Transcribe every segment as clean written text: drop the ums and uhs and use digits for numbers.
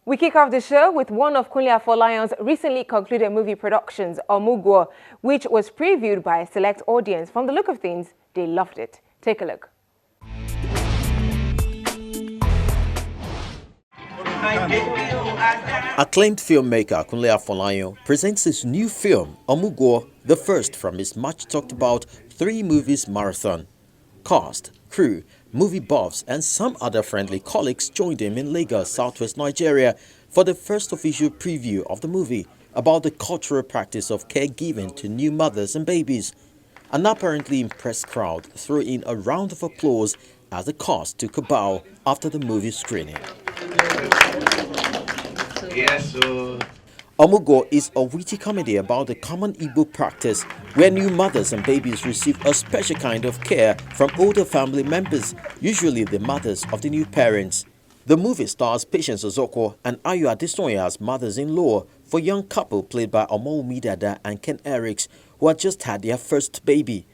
We kick off the show with one of Kunle Afolayan's recently concluded movie productions, Omugwo, which was previewed by a select audience. From the look of things, they loved it. Take a look. Acclaimed filmmaker Kunle Afolayan presents his new film, Omugwo, the first from his much-talked-about 3 movies marathon. Cast, crew, movie buffs and some other friendly colleagues joined him in Lagos, southwest Nigeria for the first official preview of the movie about the cultural practice of caregiving to new mothers and babies. An apparently impressed crowd threw in a round of applause as the cast took a bow after the movie screening. Yes, sir. Omugwo is a witty comedy about the common Igbo practice where new mothers and babies receive a special kind of care from older family members, usually the mothers of the new parents. The movie stars Patience Ozokwor and Ayo Adesanya as mothers-in-law for a young couple played by Omugwo and Ken Eriks, who had just had their first baby.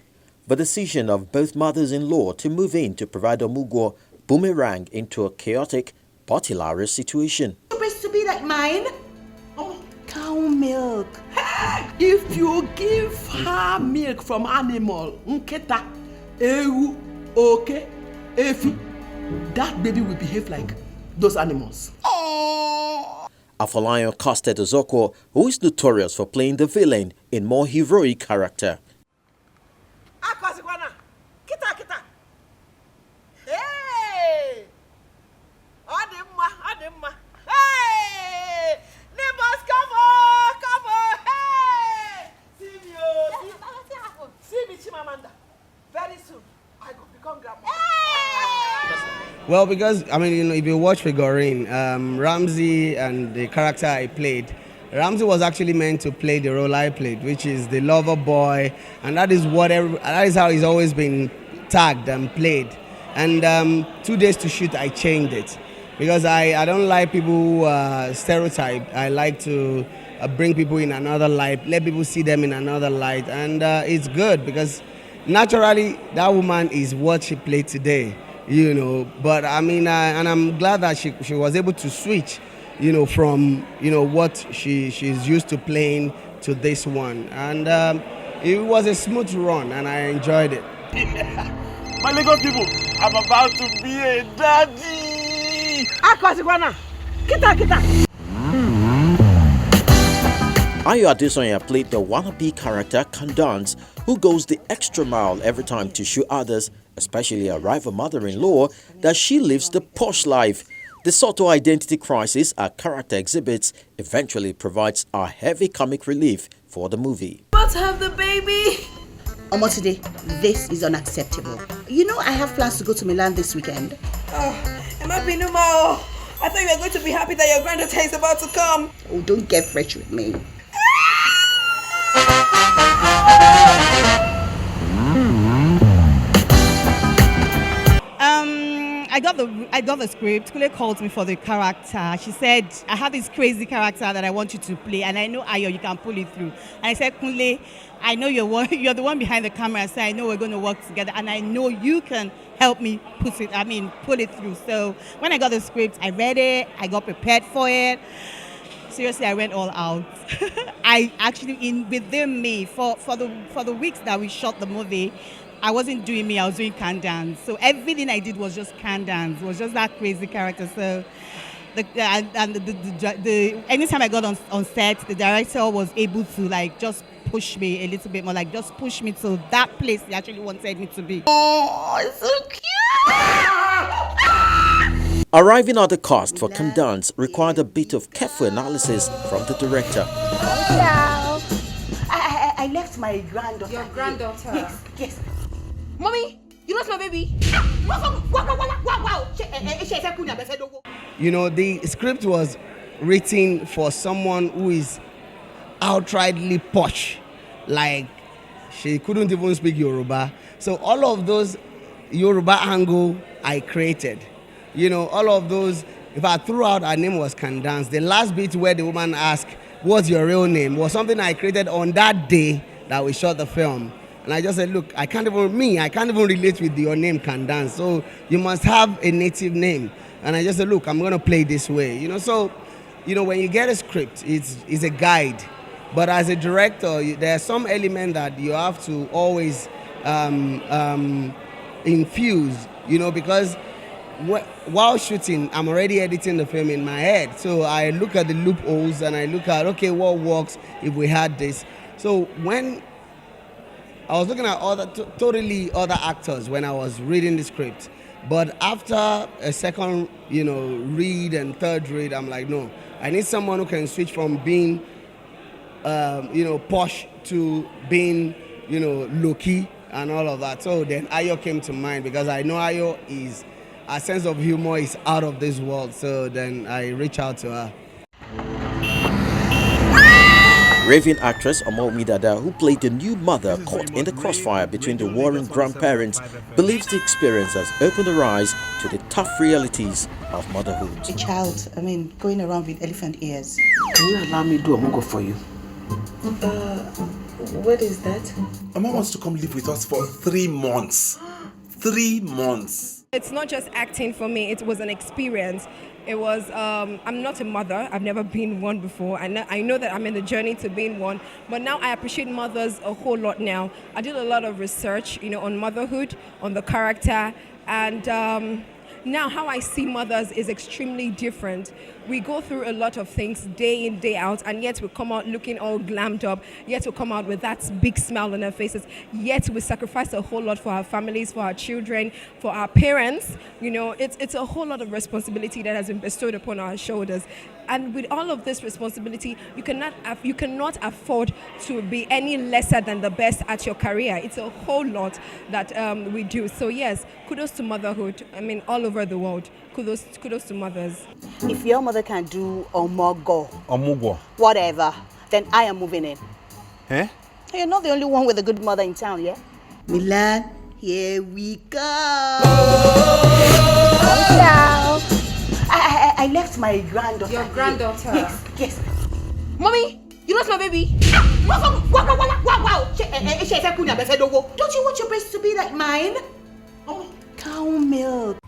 The decision of both mothers-in-law to move in to provide Omugwo boomerang into a chaotic but hilarious situation. Supposed to be like mine? Cow milk. If you give her milk from animal, nketa, ewu, oke, efi, that baby will behave like those animals. Afolayan casted Ozokwor, who is notorious for playing the villain in more heroic character. Hey! Ademma. Hey! Neighbors, come on! Hey! See me, Chimamanda. Very soon, I will become grandma. Well, because, if you watch Figurine, Ramsey and the character I played, Ramsey was actually meant to play the role I played, which is the lover boy, and that is how he's always been tagged and played. And 2 days to shoot, I changed it. Because I don't like people who stereotype. I like to bring people in another light, let people see them in another light. And it's good because naturally that woman is what she played today, But and I'm glad that she was able to switch, from, what she's used to playing to this one. And it was a smooth run and I enjoyed it. My Lagos people, I'm about to be a daddy. Ayo Adesanya played the wannabe character Kandance, who goes the extra mile every time to show others, especially a rival mother-in-law, that she lives the posh life. The subtle identity crisis our character exhibits eventually provides a heavy comic relief for the movie. Let's have the baby. Today, this is unacceptable. I have plans to go to Milan this weekend. I thought you were going to be happy that your granddaughter is about to come. Oh, don't get fresh with me. I got the script. Kunle called me for the character. She said, I have this crazy character that I want you to play, and I know Ayo, you can pull it through. And I said, Kunle, I know you're the one behind the camera, so I know we're going to work together, and I know you can help me pull it through. So when I got the script, I read it, I got prepared for it. Seriously, I went all out. I actually, within me, for the weeks that we shot the movie, I wasn't doing me, I was doing can dance. So everything I did was just can dance. It was just that crazy character. So anytime I got on set, the director was able to just push me a little bit more, just push me to that place he actually wanted me to be. Oh, it's so cute! Arriving at the cast for Kandance required a bit of careful analysis from the director. Hello. I left my granddaughter. Your granddaughter? Yes. Mommy, you lost my baby. The script was written for someone who is outrightly posh. Like, she couldn't even speak Yoruba. So all of those Yoruba angle I created. All of those, if I threw out, her name was Kandance. The last bit where the woman asked, what's your real name, was something I created on that day that we shot the film. And I just said, look, I can't even relate with your name, Kandance. So you must have a native name. And I just said, look, I'm going to play this way. So when you get a script, it's a guide. But as a director, there are some element that you have to always infuse, because while shooting, I'm already editing the film in my head. So I look at the loopholes and I look at, okay, what works if we had this. So when I was looking at totally other actors when I was reading the script. But after a second, read and third read, I'm like, no, I need someone who can switch from being, posh to being, low-key and all of that. So then Ayo came to mind because I know Ayo her sense of humor is out of this world. So then I reach out to her. Raving actress Omugwo, who played the new mother caught in the crossfire between the warring grandparents, believes the experience has opened her eyes to the tough realities of motherhood. A child, going around with elephant ears. Can you allow me to do Omugwo for you? What is that? Mama wants to come live with us for 3 months. 3 months. It's not just acting for me, it was an experience. It was, I'm not a mother, I've never been one before. I know that I'm in the journey to being one, but now I appreciate mothers a whole lot now. I did a lot of research, on motherhood, on the character, and now how I see mothers is extremely different. We go through a lot of things day in, day out, and yet we come out looking all glammed up, yet we come out with that big smile on our faces, yet we sacrifice a whole lot for our families, for our children, for our parents. It's a whole lot of responsibility that has been bestowed upon our shoulders. And with all of this responsibility, you cannot afford to be any lesser than the best at your career. It's a whole lot that we do. So yes, kudos to motherhood. All over the world. Kudos to mothers. If your mother can do Omugwo. whatever, then I am moving in. Eh? You're not the only one with a good mother in town, yeah? Milan, here we go. Hello. I left my granddaughter. Your granddaughter? Yes. Mommy, you lost my baby. Wow. Don't you want your breast to be like mine? Cow milk.